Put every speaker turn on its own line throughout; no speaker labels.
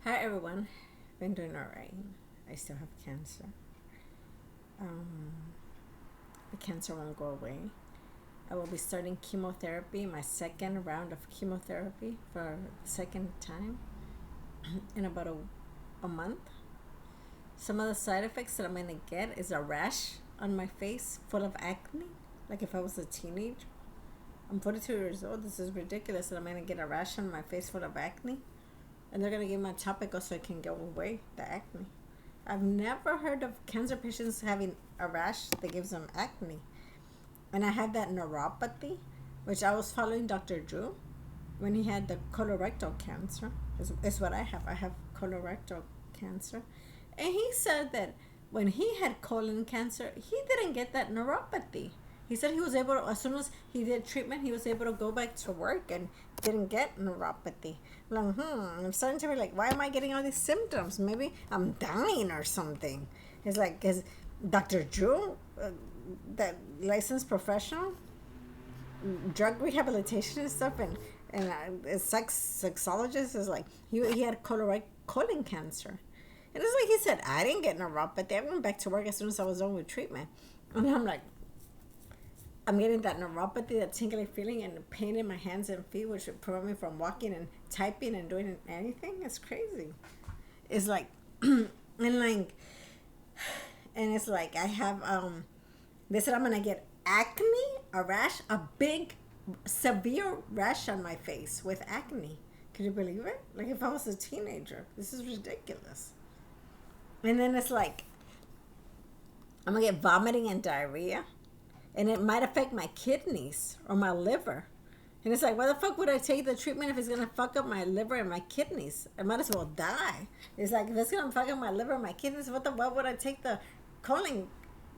Hi everyone, been doing alright. I still have cancer. Um, the cancer won't go away. I will be starting chemotherapy, my second round of chemotherapy for the second time in about a month. Some of the side effects that I'm gonna get is a rash on my face full of acne, like if I was a teenager. I'm 42 years old. This is ridiculous that I'm gonna get a rash on my face full of acne, and they're gonna give me a topical so I can go away the acne. I've never heard of cancer patients having a rash that gives them acne. And I had that neuropathy, which I was following Dr. Drew when he had the colorectal cancer. Is what I have. I have colorectal cancer. And he said that when he had colon cancer, he didn't get that neuropathy. He said he was able to, as soon as he did treatment, he was able to go back to work and didn't get neuropathy. I'm like, I'm starting to be like, why am I getting all these symptoms? Maybe I'm dying or something. It's like, because Dr. Drew, that licensed professional, drug rehabilitation and stuff, and a sexologist is like, he had colon cancer. And it's like he said, I didn't get neuropathy. I went back to work as soon as I was done with treatment. And I'm like, I'm getting that neuropathy, that tingling feeling and pain in my hands and feet, which would prevent me from walking and typing and doing anything. It's crazy. It's like, and like, and it's like I have, they said I'm gonna get acne, a rash, a big, severe rash on my face with acne. Can you believe it? Like if I was a teenager, this is ridiculous. And then it's like, I'm gonna get vomiting and diarrhea, and it might affect my kidneys or my liver. And it's like, why the fuck would I take the treatment if it's gonna fuck up my liver and my kidneys? I might as well die. It's like if it's gonna fuck up my liver and my kidneys, why would I take the colon,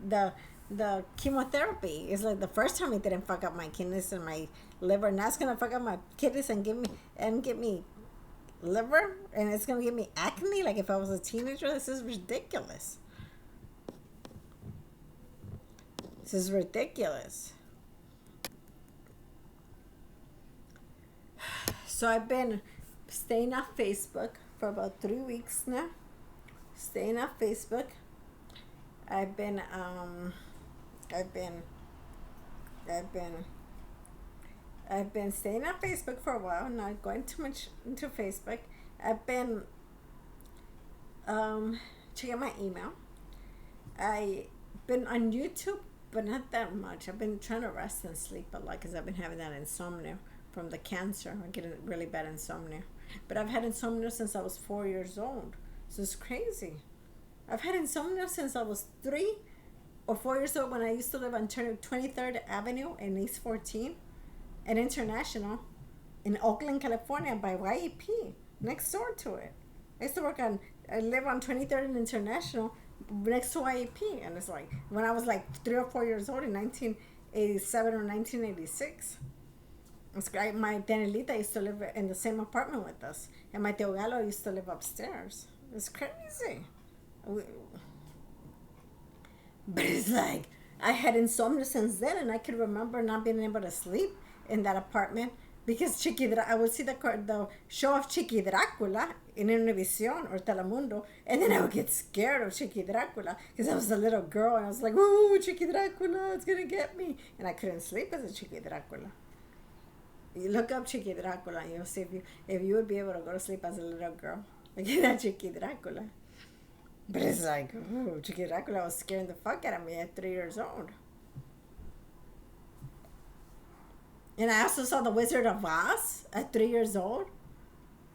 the the chemotherapy? It's like the first time it didn't fuck up my kidneys and my liver. Now it's gonna fuck up my kidneys and give me liver, and it's gonna give me acne. Like if I was a teenager, this is ridiculous. This is ridiculous. So I've been staying off Facebook for about 3 weeks now. Staying off Facebook. I've been I've been I've been I've been staying on Facebook for a while, not going too much into Facebook. I've been um checking my email. I've been on YouTube, but not that much. I've been trying to rest and sleep a lot because I've been having that insomnia from the cancer. I get a really bad insomnia. But I've had insomnia since I was 4 years old. So it's crazy. I've had insomnia since I was 3 or 4 years old when I used to live on 23rd Avenue in East 14 and International in Oakland, California by YEP, next door to it. I live on 23rd and International next to YEP. And it's like, when I was like 3 or 4 years old in 1987 or 1986. It's great. My Danielita used to live in the same apartment with us. And my Tio Galo used to live upstairs. It's crazy. But it's like I had insomnia since then, and I could remember not being able to sleep in that apartment because I would see the show of Chiqui Dracula in Univision or Telemundo, and then I would get scared of Chiqui Dracula because I was a little girl and I was like, "Ooh, Chiqui Dracula, it's gonna get me," and I couldn't sleep as a Chiqui Dracula. You look up Chiqui Dracula and you'll see if you would be able to go to sleep as a little girl like that Chiqui Dracula. But it's like, ooh, Chiqui Dracula was scaring the fuck out of me at 3 years old. And I also saw The Wizard of Oz at 3 years old.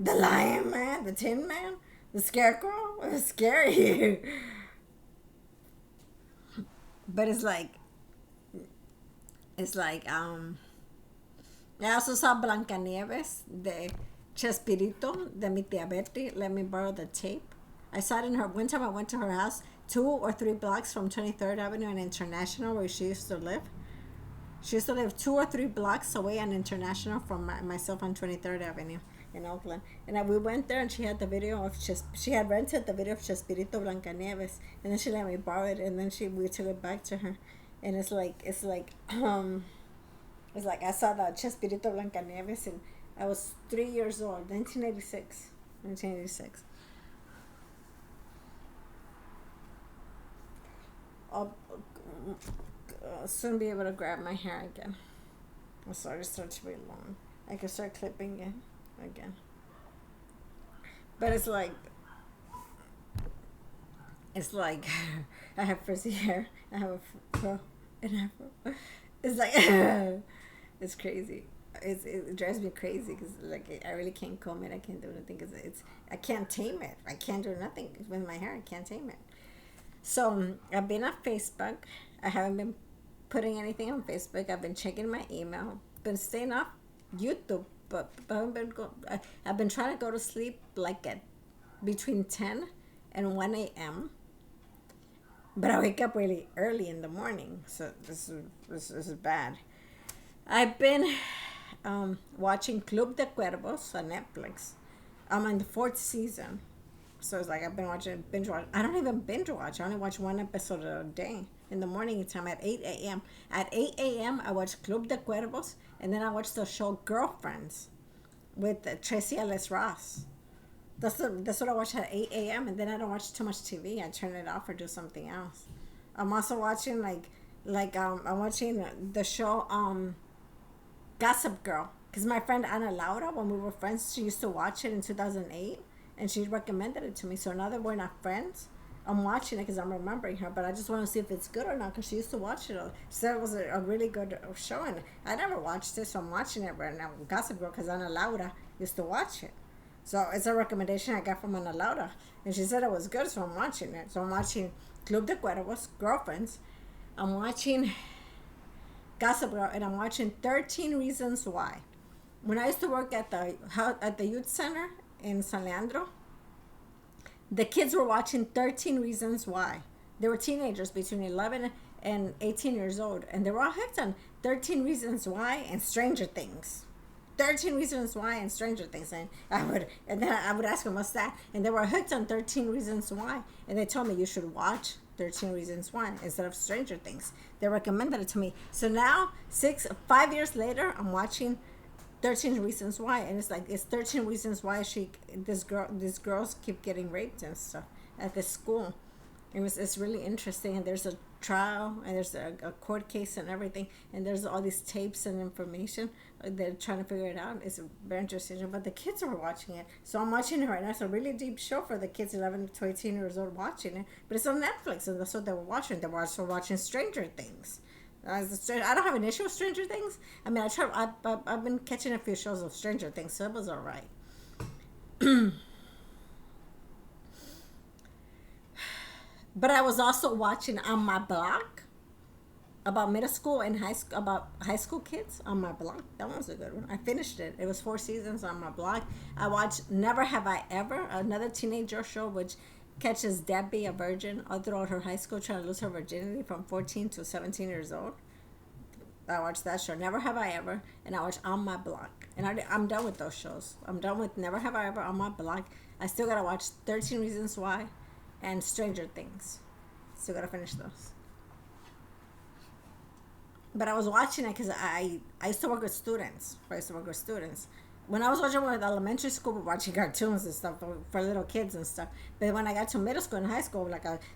The Lion Man, the Tin Man, the Scarecrow. It was scary. But it's like, I also saw Blancanieves, de Chespirito, de mi tia Betty. Let me borrow the tape. I saw it in her. One time I went to her house, 2 or 3 blocks from 23rd Avenue and International, where she used to live. She used to live 2 or 3 blocks away on International from myself on 23rd Avenue in Oakland. And we went there, and she had the video of she had rented the video of Chespirito Blancanieves, and then she let me borrow it, and then we took it back to her. And it's like I saw the Chespirito Blancanieves, and I was 3 years old, 1986. I'll soon be able to grab my hair again. I'm sorry, it starts to be long. I can start clipping it again. But it's like I have frizzy hair. I have a fro and afro. It's like it's crazy. It drives me crazy because like I really can't comb it. I can't do anything because I can't tame it. I can't do nothing with my hair. I can't tame it. So I've been on Facebook. I haven't been putting anything on Facebook. I've been checking my email. Been staying off YouTube, but I've been trying to go to sleep like at between 10 and 1 a.m. But I wake up really early in the morning, so this is bad. I've been watching Club de Cuervos on Netflix. I'm in the fourth season, so it's like I've been watching binge watch. I don't even binge watch. I only watch one episode a day in the morning time at 8 a.m. At 8 a.m. I watch Club de Cuervos, and then I watch the show Girlfriends with Tracy Ellis Ross. That's what I watch at 8 a.m. and then I don't watch too much TV. I turn it off or do something else. I'm also watching I'm watching the show Gossip Girl, because my friend Ana Laura, when we were friends, she used to watch it in 2008 and she recommended it to me. So now that we're not friends, I'm watching it because I'm remembering her, but I just want to see if it's good or not because she used to watch it. She said it was a really good show, and I never watched it, so I'm watching it right now. Gossip Girl, because Ana Laura used to watch it. So it's a recommendation I got from Ana Laura. And she said it was good, so I'm watching it. So I'm watching Club de Cuervos, Girlfriends. I'm watching Gossip Girl, and I'm watching 13 Reasons Why. When I used to work at the youth center in San Leandro, the kids were watching 13 Reasons Why. They were teenagers between 11 and 18 years old. And they were all hooked on 13 Reasons Why and Stranger Things. 13 Reasons Why and Stranger Things, and then I would ask them what's that, and they were hooked on 13 Reasons Why, and they told me you should watch 13 Reasons Why instead of Stranger Things. They recommended it to me. So now 5 years later, I'm watching 13 Reasons Why, and it's 13 Reasons Why these girls keep getting raped and stuff at this school. It's really interesting, and there's a trial, and there's a court case and everything, and there's all these tapes and information. They're trying to figure it out. It's very interesting, but the kids are watching it, so I'm watching it right now. It's a really deep show for the kids 11 to 18 years old watching it, but it's on Netflix, and that's what they were watching. They were also watching Stranger Things. I don't have an issue with Stranger Things. I mean, I've been catching a few shows of Stranger Things, so it was all right. But I was also watching On My Block about middle school and about high school kids on my block. That one was a good one. I finished it. It was 4 seasons on my block. I watched Never Have I Ever, another teenager show which catches Debbie, a virgin, all throughout her high school trying to lose her virginity from 14 to 17 years old. I watched that show, Never Have I Ever, and I watched On My Block. And I'm done with those shows. I'm done with Never Have I Ever, On My Block. I still gotta watch 13 Reasons Why and Stranger Things. Still gotta finish those. But I was watching it because I used to work with students. When I was watching with elementary school, we were watching cartoons and stuff for little kids and stuff. But when I got to middle school and high school,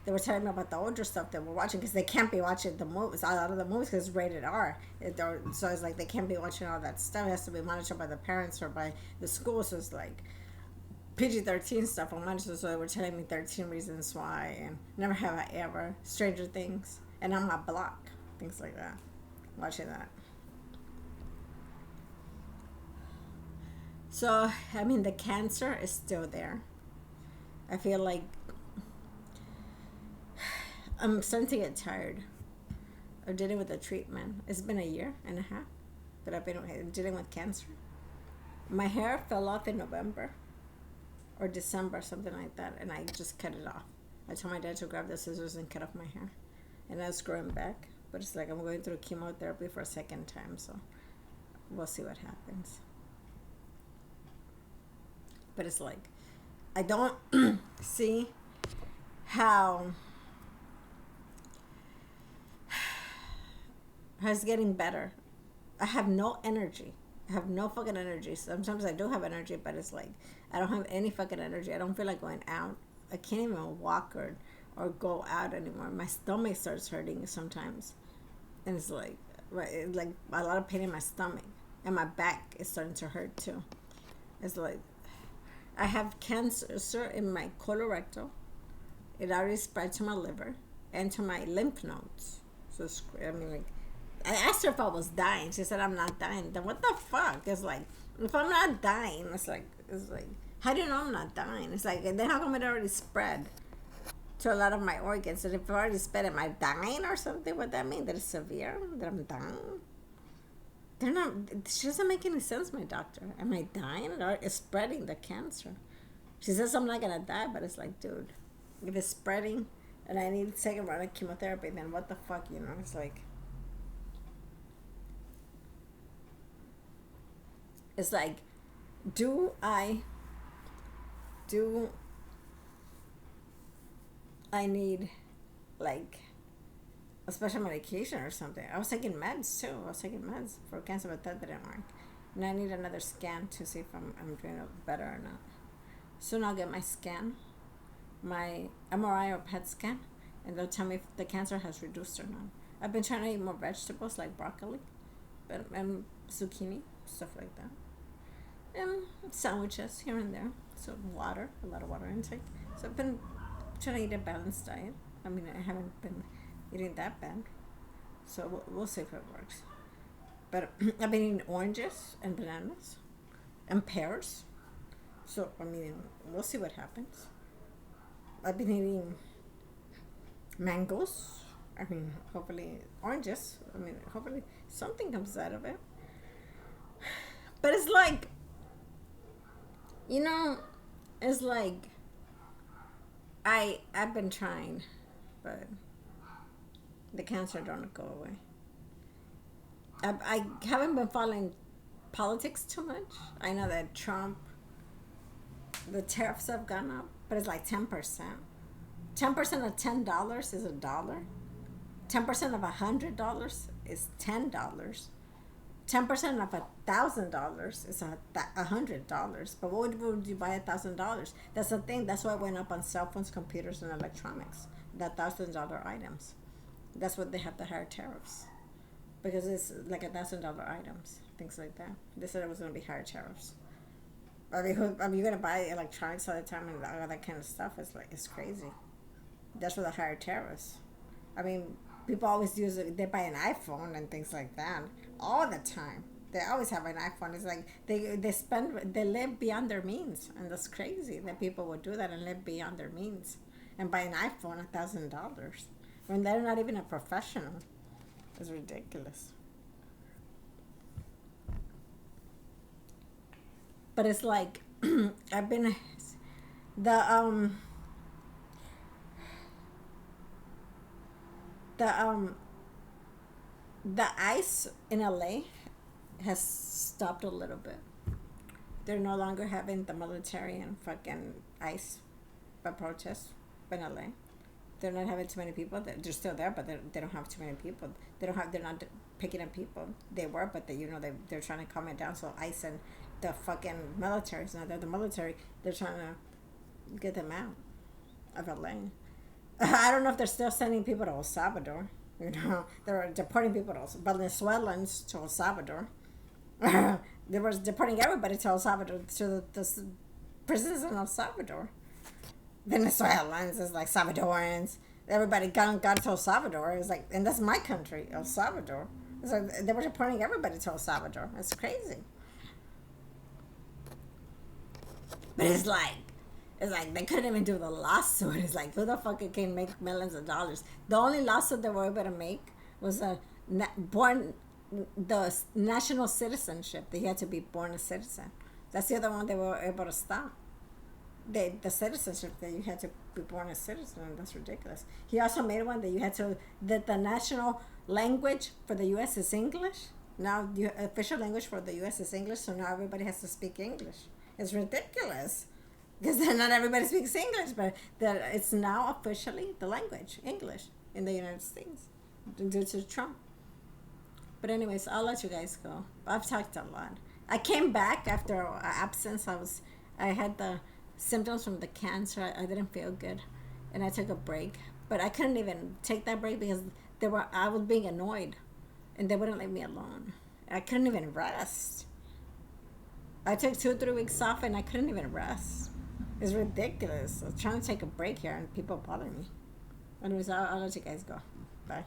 they were telling me about the older stuff that we're watching because they can't be watching the movies, a lot of the movies because it's rated R. So it's like they can't be watching all that stuff. It has to be monitored by the parents or by the school. So it's like PG-13 stuff on monitored. So they were telling me 13 Reasons Why and Never Have I Ever, Stranger Things, and On My Block, things like that. Watching that. So, I mean, the cancer is still there. I feel like I'm starting to get tired of dealing with the treatment. It's been a year and a half that I've been dealing with cancer. My hair fell off in November or December, something like that, and I just cut it off. I told my dad to grab the scissors and cut off my hair. And I was growing back. But it's like I'm going through chemotherapy for a second time, so we'll see what happens. But it's like, I don't see how it's getting better. I have no energy. I have no fucking energy. Sometimes I do have energy, but it's like, I don't have any fucking energy. I don't feel like going out. I can't even walk or or go out anymore. My stomach starts hurting sometimes, and it's like a lot of pain in my stomach, and my back is starting to hurt too. It's like I have cancer in my colorectal. It already spread to my liver and to my lymph nodes. So I mean, like, I asked her if I was dying. She said I'm not dying. Then what the fuck? It's like, if I'm not dying, it's like how do you know I'm not dying? It's like, then how come it already spread to a lot of my organs? And if it already spread, am I dying or something? What that mean? That it's severe? That I'm dying? They're not. She doesn't make any sense, my doctor. Am I dying or is spreading the cancer? She says I'm not gonna die, but it's like, dude, if it's spreading and I need to take a round of chemotherapy, then what the fuck, you know? It's like. It's like, do I need like a special medication or something? I was taking meds too. I was taking meds for cancer, but that didn't work. And I need another scan to see if I'm doing better or not. Soon I'll get my scan, my MRI or PET scan, and they'll tell me if the cancer has reduced or not. I've been trying to eat more vegetables like broccoli and zucchini, stuff like that. And sandwiches here and there. So water, a lot of water intake. So I've been trying to eat a balanced diet. I mean, I haven't been eating that bad. So we'll see if it works. But I've been eating oranges and bananas and pears. So, I mean, we'll see what happens. I've been eating mangoes. I mean, hopefully oranges. I mean, hopefully something comes out of it. But it's like, you know, it's like I've been trying, but the cancer don't go away. I haven't been following politics too much. I know that Trump, the tariffs have gone up, but it's like 10%. 10% of $10 is $1. 10% of $100 is $10. 10% of $1,000 is $100. But what would you buy $1,000? That's the thing. That's why it went up on cell phones, computers, and electronics. The $1,000 items. That's what they have the higher tariffs, because it's like $1,000 items, things like that. They said it was going to be higher tariffs. I mean, you're going to buy electronics all the time and all that kind of stuff. It's like, it's crazy. That's for the higher tariffs. I mean, people always use it. They buy an iPhone and things like that all the time. They always have an iPhone. It's like they live beyond their means, and that's crazy that people would do that and live beyond their means and buy an iPhone $1,000 when they're not even a professional. It's ridiculous. But it's like I've been the ice in LA has stopped a little bit. They're no longer having the military and fucking ICE by protest in LA. They're not having too many people. They're still there, but they don't have too many people. They're not picking up people. They were, but they're trying to calm it down. So ICE and the fucking military, it's not that the military, they're trying to get them out of LA. I don't know if they're still sending people to El Salvador. You know, they're deporting people to Venezuelans to El Salvador. They were deporting everybody to El Salvador, to the prisons in El Salvador. Venezuelans is like Salvadorans. Everybody got to El Salvador. It's like, and that's my country, El Salvador. It's like they were deporting everybody to El Salvador. It's crazy. But it's like they couldn't even do the lawsuit. It's like, who the fuck can make millions of dollars? The only lawsuit they were able to make was the national citizenship. They had to be born a citizen. That's the other one they were able to stop. The citizenship, that you had to be born a citizen. That's ridiculous. He also made one that the national language for the U.S. is English. Now the official language for the U.S. is English, so now everybody has to speak English. It's ridiculous. Because not everybody speaks English, but it's now officially the language, English, in the United States, due to Trump. But anyways, I'll let you guys go. I've talked a lot. I came back after absence. I had the symptoms from the cancer. I didn't feel good. and I took a break. But I couldn't even take that break because I was being annoyed, and they wouldn't leave me alone. I couldn't even rest. I took 2 or 3 weeks off, and I couldn't even rest. It's ridiculous. I was trying to take a break here, and people bother me. Anyways, I'll let you guys go. Bye.